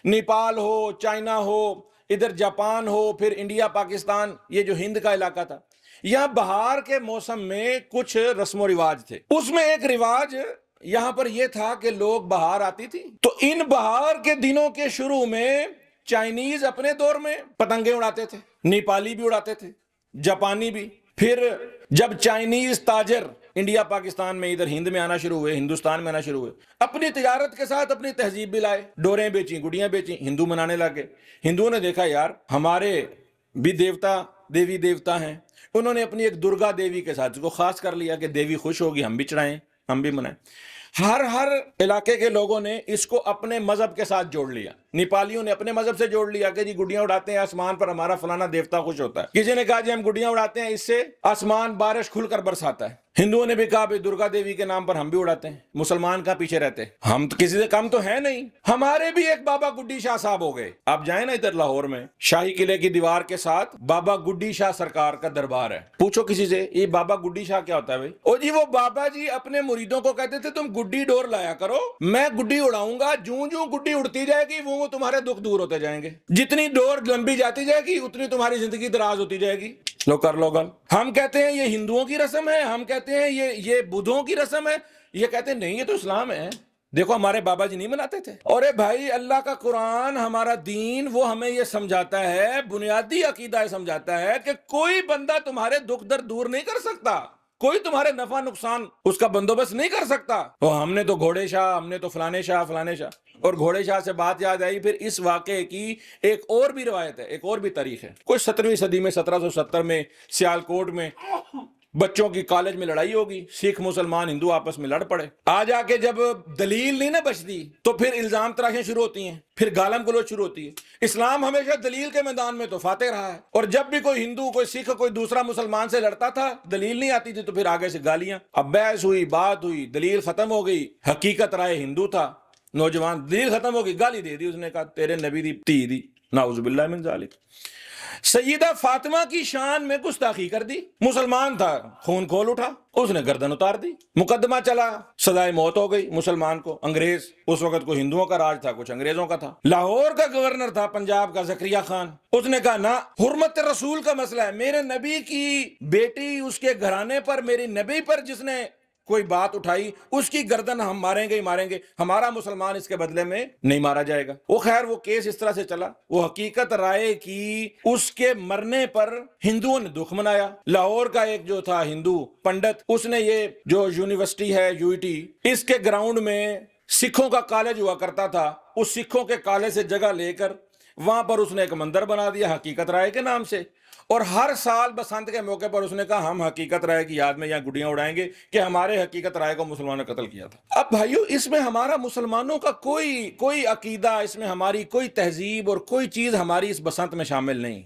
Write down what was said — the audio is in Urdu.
نیپال ہو، چائنا ہو، ادھر جاپان ہو، پھر انڈیا، پاکستان، یہ جو ہند کا علاقہ تھا، یہاں بہار کے موسم میں کچھ رسم و رواج تھے۔ اس میں ایک رواج یہاں پر یہ تھا کہ لوگ بہار آتی تھی تو ان بہار کے دنوں کے شروع میں چائنیز اپنے دور میں پتنگیں اڑاتے تھے، نیپالی بھی اڑاتے تھے، جاپانی بھی۔ پھر جب چائنیز تاجر انڈیا پاکستان میں ادھر ہند میں آنا شروع ہوئے، ہندوستان میں آنا شروع ہوئے، اپنی تجارت کے ساتھ اپنی تہذیب بھی لائے، ڈوریں بیچیں، گڑیاں بیچیں، ہندو منانے لگے۔ ہندوؤں نے دیکھا یار ہمارے بھی دیوی دیوتا ہیں، انہوں نے اپنی ایک درگا دیوی کے ساتھ اس کو خاص کر لیا کہ دیوی خوش ہوگی، ہم بھی چڑھائیں، ہم بھی منائیں۔ ہر علاقے کے لوگوں نے اس کو اپنے مذہب کے ساتھ جوڑ لیا۔ نیپالیوں نے اپنے مذہب سے جوڑ لیا کہ جی گڈیاں اڑاتے ہیں آسمان پر، ہمارا فلانا دیوتا خوش ہوتا ہے۔ کسی نے کہا جی ہم گڈیاں اڑاتے ہیں، اس سے آسمان بارش کھل کر برساتا ہے۔ ہندوؤں نے بھی کہا بھائی درگا دیوی کے نام پر ہم بھی اڑاتے ہیں۔ مسلمان کا پیچھے رہتے، ہم تو کسی سے کم تو ہیں نہیں۔ ہمارے بھی ایک بابا گڈی شاہ صاحب ہو گئے۔ آپ جائیں نا ادھر لاہور میں، شاہی قلعے کی دیوار کے ساتھ بابا گڈی شاہ سرکار کا دربار ہے۔ پوچھو کسی سے یہ بابا گڈی شاہ کیا ہوتا ہے بھائی؟ او جی وہ بابا جی اپنے مریدوں کو کہتے تھے تم گڈی ڈور لایا کرو، میں گڈی اڑاؤں گا، جوں جوں گڈی اڑتی جائے گی وہ تمہارے دکھ دور ہوتے جائیں گے، جتنی ڈور لمبی جاتی جائے گی اتنی تمہاری زندگی دراز ہوتی جائے گی۔ لو کر لو گل۔ ہم کہتے ہیں یہ ہندوؤں کی رسم ہے، ہم کہتے ہیں یہ بدھوں کی رسم ہے، یہ کہتے ہیں نہیں یہ تو اسلام ہے۔ دیکھو ہمارے بابا جی نہیں مناتے تھے۔ اور بھائی اللہ کا قرآن، ہمارا دین، وہ ہمیں یہ سمجھاتا ہے، بنیادی عقیدہ سمجھاتا ہے کہ کوئی بندہ تمہارے دکھ درد دور نہیں کر سکتا، کوئی تمہارے نفع نقصان اس کا بندوبست نہیں کر سکتا۔ وہ ہم نے تو گھوڑے شاہ، ہم نے تو فلانے شاہ فلانے شاہ۔ اور گھوڑے شاہ سے بات یاد آئی، پھر اس واقعے کی ایک اور بھی روایت ہے، ایک اور بھی تاریخ ہے۔ کوئی 17ویں صدی میں، 1770 میں سیالکوٹ میں بچوں کی کالج میں لڑائی ہوگی، سکھ مسلمان ہندو آپس میں لڑ پڑے۔ آ جا کے جب دلیل نہیں نہ بچتی تو پھر الزام تراشیں شروع ہوتی ہیں، پھر گالم گلوچ شروع ہوتی ہے۔ اسلام ہمیشہ دلیل کے میدان میں تو فاتح رہا ہے، اور جب بھی کوئی ہندو، کوئی سکھ، کوئی دوسرا مسلمان سے لڑتا تھا، دلیل نہیں آتی تھی تو پھر آگے سے گالیاں۔ اب بحث ہوئی، بات ہوئی، دلیل ختم ہو گئی، حقیقت رائے ہندو تھا، نوجوان دلیل ختم ہو گئی، گالی دے دی، اس نے کہا تیرے نبی دی تی دی، نعوذ باللہ من ذالک۔ سیدہ فاطمہ کی شان میں گستاخی کر دی، مسلمان تھا، خون کھول اٹھا، اس نے گردن اتار دی، مقدمہ چلا، سزائے موت ہو گئی مسلمان کو۔ انگریز، اس وقت کو ہندوؤں کا راج تھا، کچھ انگریزوں کا تھا۔ لاہور کا گورنر تھا پنجاب کا زکریا خان، اس نے کہا نا حرمت رسول کا مسئلہ ہے، میرے نبی کی بیٹی، اس کے گھرانے پر، میری نبی پر جس نے کوئی بات اٹھائی اس کی گردن ہم ماریں گے ہی ماریں گے، ہمارا مسلمان اس کے بدلے میں نہیں مارا جائے گا۔ وہ خیر وہ کیس اس طرح سے چلا، وہ حقیقت رائے کی، اس کے مرنے پر ہندوؤں نے دکھ منایا۔ لاہور کا ایک جو تھا ہندو پنڈت، اس نے یہ جو یونیورسٹی ہے UET، اس کے گراؤنڈ میں سکھوں کا کالج ہوا کرتا تھا، اس سکھوں کے کالج سے جگہ لے کر وہاں پر اس نے ایک مندر بنا دیا حقیقت رائے کے نام سے، اور ہر سال بسنت کے موقع پر اس نے کہا ہم حقیقت رائے کی یاد میں یہاں گڈیاں اڑائیں گے کہ ہمارے حقیقت رائے کو مسلمانوں نے قتل کیا تھا۔ اب بھائیو اس میں ہمارا مسلمانوں کا کوئی عقیدہ، اس میں ہماری کوئی تہذیب اور کوئی چیز ہماری اس بسنت میں شامل نہیں۔